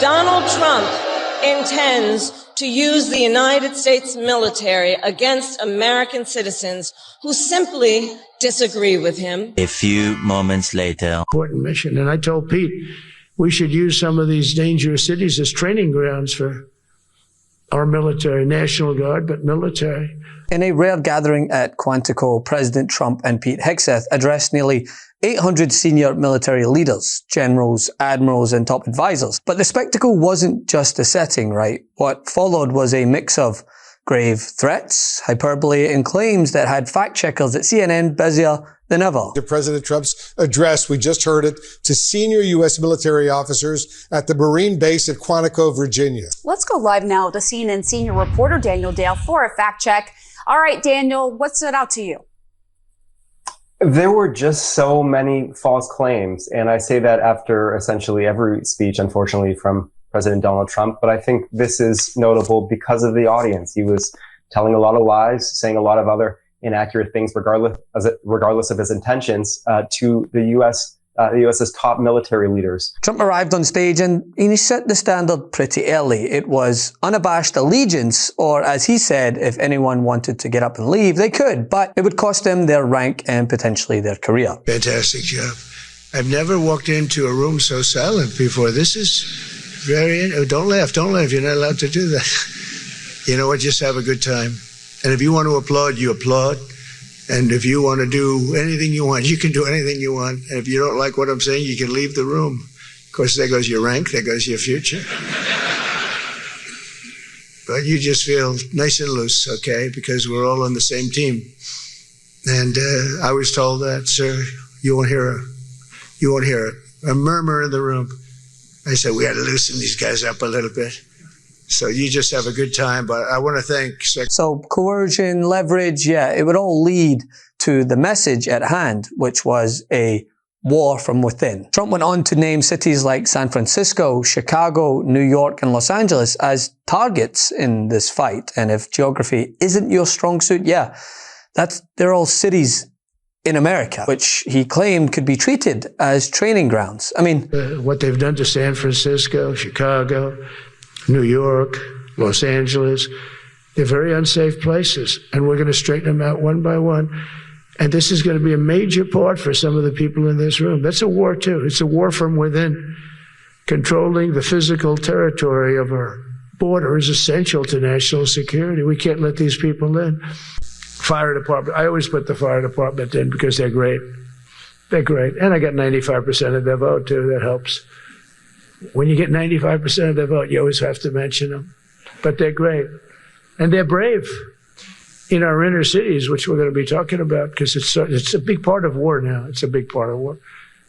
Donald Trump intends to use the United States military against American citizens who simply disagree with him. A few moments later. Important mission. And I told Pete, we should use some of these dangerous cities as training grounds for our military, National Guard, but military. In a rare gathering at Quantico, President Trump and Pete Hegseth addressed nearly 800 senior military leaders, generals, admirals, and top advisors. But the spectacle wasn't just a setting, right? What followed was a mix of grave threats, hyperbole, and claims that had fact-checkers at CNN busier than ever. President Trump's address, we just heard it, to senior U.S. military officers at the Marine base at Quantico, Virginia. Let's go live now to CNN senior reporter Daniel Dale for a fact check. All right, Daniel, what stood out to you? There were just so many false claims, and I say that after essentially every speech, unfortunately, from President Donald Trump. But I think this is notable because of the audience. He was telling a lot of lies, saying a lot of other inaccurate things, regardless of his intentions, to the U.S.'s top military leaders. Trump arrived on stage and he set the standard pretty early. It was unabashed allegiance, or as he said, if anyone wanted to get up and leave, they could, but it would cost them their rank and potentially their career. Fantastic job. I've never walked into a room so silent before. This is very, don't laugh, you're not allowed to do that. You know what, just have a good time. And if you want to applaud, you applaud. And if you want to do anything you want, you can do anything you want. And if you don't like what I'm saying, you can leave the room. Of course, there goes your rank, there goes your future. But you just feel nice and loose, okay? Because we're all on the same team. And I was told that, sir, you won't hear a murmur in the room. I said, we got to loosen these guys up a little bit. So you just have a good time, but I want to thank... So coercion, leverage, yeah, it would all lead to the message at hand, which was a war from within. Trump went on to name cities like San Francisco, Chicago, New York, and Los Angeles as targets in this fight. And if geography isn't your strong suit, yeah, they're all cities in America, which he claimed could be treated as training grounds. I mean... what they've done to San Francisco, Chicago, New York, Los Angeles, they're very unsafe places, and we're going to straighten them out one by one. And this is going to be a major part for some of the people in this room. That's a war, too. It's a war from within. Controlling the physical territory of our border is essential to national security. We can't let these people in. Fire department. I always put the fire department in because they're great. They're great. And I got 95% of their vote, too. That helps. When you get 95% of their vote, you always have to mention them. But they're great. And they're brave in our inner cities, which we're going to be talking about, because it's a big part of war now. It's a big part of war.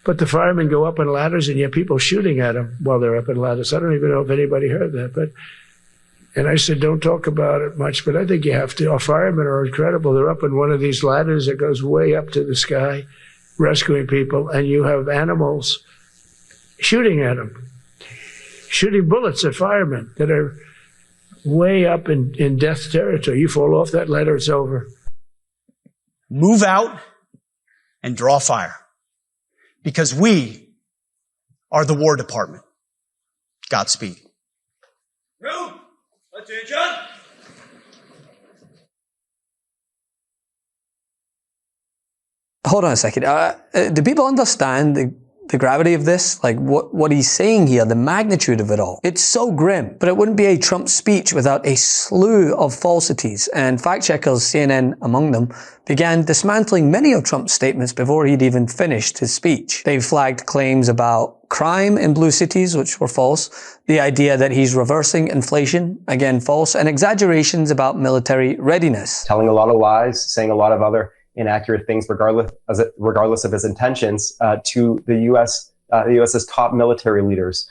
But the firemen go up in ladders, and you have people shooting at them while they're up in ladders. I don't even know if anybody heard that. And I said, don't talk about it much, but I think you have to. Our firemen are incredible. They're up in one of these ladders that goes way up to the sky, rescuing people, and you have animals shooting at them. Shooting bullets at firemen that are way up in death territory. You fall off that ladder, it's over. Move out and draw fire. Because we are the War Department. Godspeed. Room! Attention! Hold on a second. Do people understand the gravity of this? Like what he's saying here, the magnitude of it all. It's so grim, but it wouldn't be a Trump speech without a slew of falsities, and fact-checkers, CNN among them, began dismantling many of Trump's statements before he'd even finished his speech. They flagged claims about crime in blue cities, which were false, the idea that he's reversing inflation, again false, and exaggerations about military readiness. Telling a lot of lies, saying a lot of other inaccurate things, regardless of his intentions, to the U.S.'s top military leaders.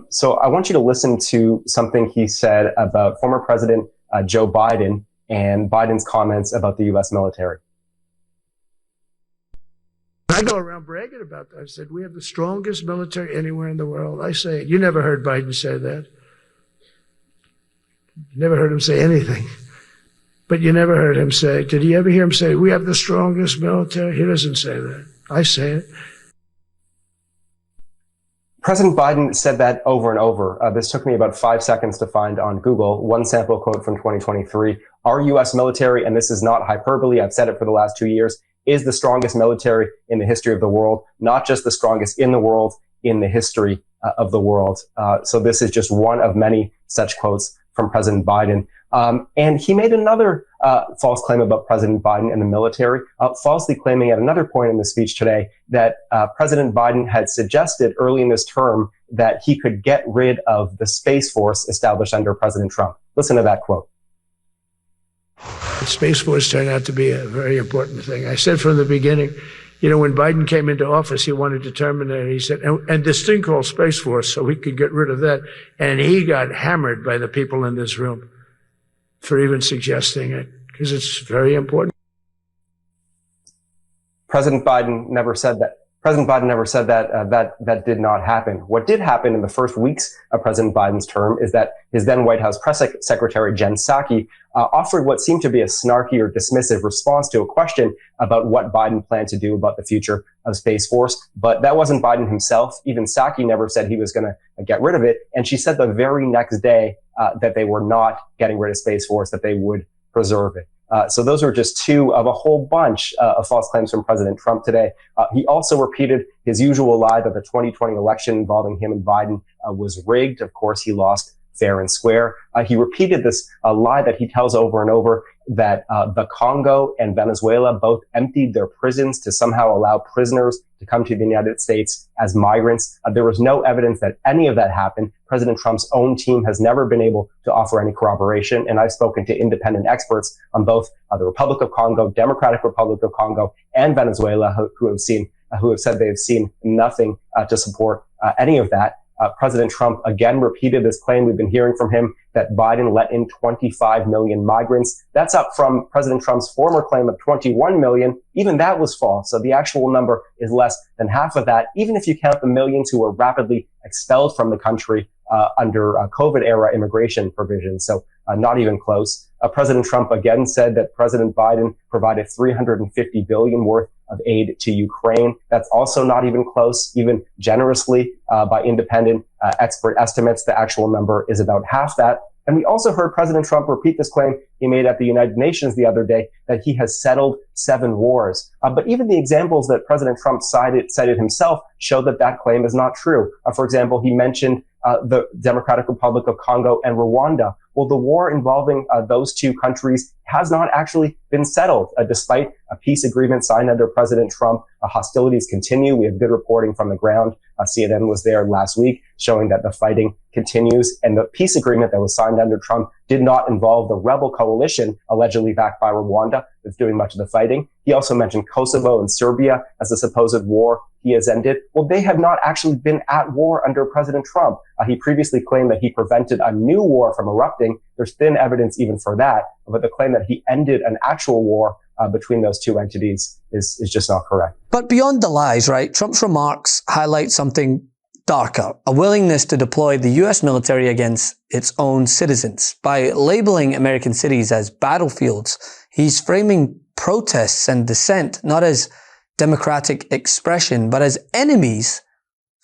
So I want you to listen to something he said about former President Joe Biden and Biden's comments about the U.S. military. I go around bragging about that. I said, we have the strongest military anywhere in the world. I say it. You never heard Biden say that. You never heard him say anything. But you never heard him say, did you ever hear him say, we have the strongest military? He doesn't say that. I say it. President Biden said that over and over. This took me about 5 seconds to find on Google. One sample quote from 2023. Our U.S. military, and this is not hyperbole, I've said it for the last 2 years, is the strongest military in the history of the world, not just the strongest in the world, in the history of the world. So this is just one of many such quotes from President Biden. And he made another false claim about President Biden and the military, falsely claiming at another point in the speech today that President Biden had suggested early in this term that he could get rid of the Space Force established under President Trump. Listen to that quote. The Space Force turned out to be a very important thing. I said from the beginning, you know, when Biden came into office, he wanted to terminate it. He said, and this thing called Space Force, so we could get rid of that. And he got hammered by the people in this room for even suggesting it, because it's very important. President Biden never said that. President Biden never said that that did not happen. What did happen in the first weeks of President Biden's term is that his then White House press secretary, Jen Psaki, offered what seemed to be a snarky or dismissive response to a question about what Biden planned to do about the future of Space Force. But that wasn't Biden himself. Even Psaki never said he was going to get rid of it. And she said the very next day that they were not getting rid of Space Force, that they would preserve it. So those are just two of a whole bunch of false claims from President Trump today. He also repeated his usual lie that the 2020 election involving him and Biden was rigged. Of course, he lost fair and square. He repeated this lie that he tells over and over, that the Congo and Venezuela both emptied their prisons to somehow allow prisoners to come to the United States as migrants. There was no evidence that any of that happened. President Trump's own team has never been able to offer any corroboration. And I've spoken to independent experts on both the Republic of Congo, Democratic Republic of Congo, and Venezuela who have said they have seen nothing to support any of that. President Trump again repeated this claim we've been hearing from him that Biden let in 25 million migrants. That's up from President Trump's former claim of 21 million. Even that was false. So the actual number is less than half of that, even if you count the millions who were rapidly expelled from the country under COVID era immigration provisions. So not even close. President Trump again said that President Biden provided $350 billion worth of aid to Ukraine. That's also not even close, even generously by independent expert estimates. The actual number is about half that. And we also heard President Trump repeat this claim he made at the United Nations the other day, that he has settled 7 wars. But even the examples that President Trump cited himself show that that claim is not true. For example, he mentioned the Democratic Republic of Congo and Rwanda. Well, the war involving those two countries has not actually been settled, despite a peace agreement signed under President Trump. Hostilities continue. We have good reporting from the ground. CNN was there last week showing that the fighting continues. And the peace agreement that was signed under Trump did not involve the rebel coalition allegedly backed by Rwanda that's doing much of the fighting. He also mentioned Kosovo and Serbia as a supposed war he has ended. Well, they have not actually been at war under President Trump. He previously claimed that he prevented a new war from erupting. There's thin evidence even for that. But the claim that he ended an actual war between those two entities is just not correct. But beyond the lies, right, Trump's remarks highlight something darker, a willingness to deploy the US military against its own citizens. By labeling American cities as battlefields, he's framing protests and dissent not as democratic expression, but as enemies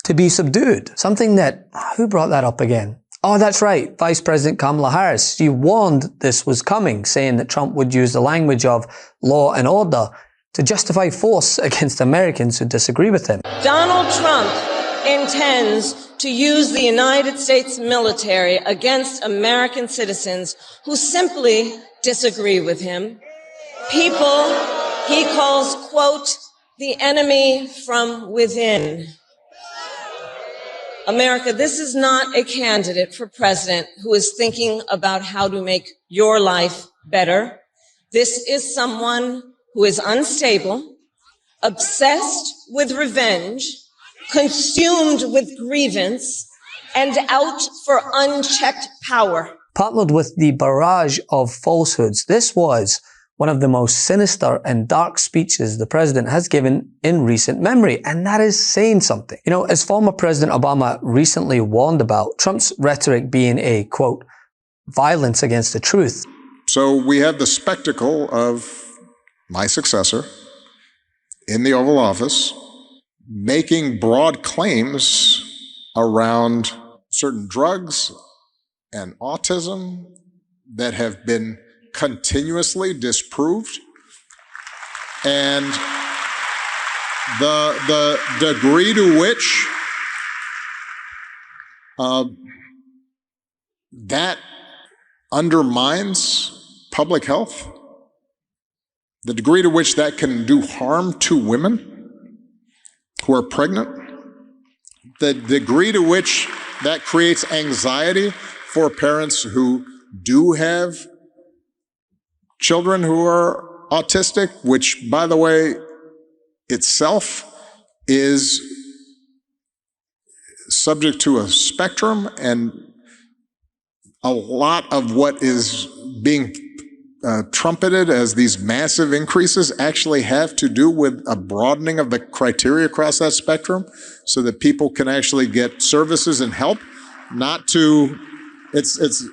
to be subdued. Something that, who brought that up again? Oh, that's right. Vice President Kamala Harris. She warned this was coming, saying that Trump would use the language of law and order to justify force against Americans who disagree with him. Donald Trump intends to use the United States military against American citizens who simply disagree with him. People he calls, quote, the enemy from within. America, this is not a candidate for president who is thinking about how to make your life better. This is someone who is unstable, obsessed with revenge, consumed with grievance, and out for unchecked power. Partnered with the barrage of falsehoods, this was one of the most sinister and dark speeches the president has given in recent memory. And that is saying something. You know, as former President Obama recently warned about, Trump's rhetoric being a, quote, violence against the truth. So we have the spectacle of my successor in the Oval Office making broad claims around certain drugs and autism that have been continuously disproved. And the degree to which that undermines public health, the degree to which that can do harm to women who are pregnant, the degree to which that creates anxiety for parents who do have children who are autistic, which, by the way, itself is subject to a spectrum, and a lot of what is being trumpeted as these massive increases actually have to do with a broadening of the criteria across that spectrum so that people can actually get services and help, not to, it's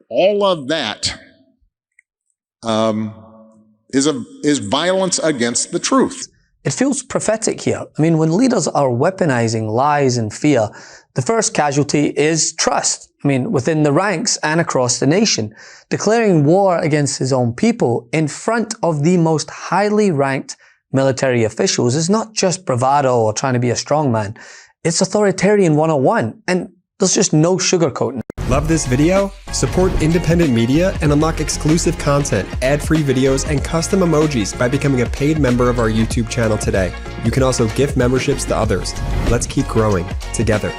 all of that is violence against the truth. It feels prophetic here. I mean, when leaders are weaponizing lies and fear, the first casualty is trust. I mean, within the ranks and across the nation. Declaring war against his own people in front of the most highly ranked military officials is not just bravado or trying to be a strongman. It's authoritarian 101, and there's just no sugarcoating. Love this video? Support independent media and unlock exclusive content, ad-free videos, and custom emojis by becoming a paid member of our YouTube channel today. You can also gift memberships to others. Let's keep growing together.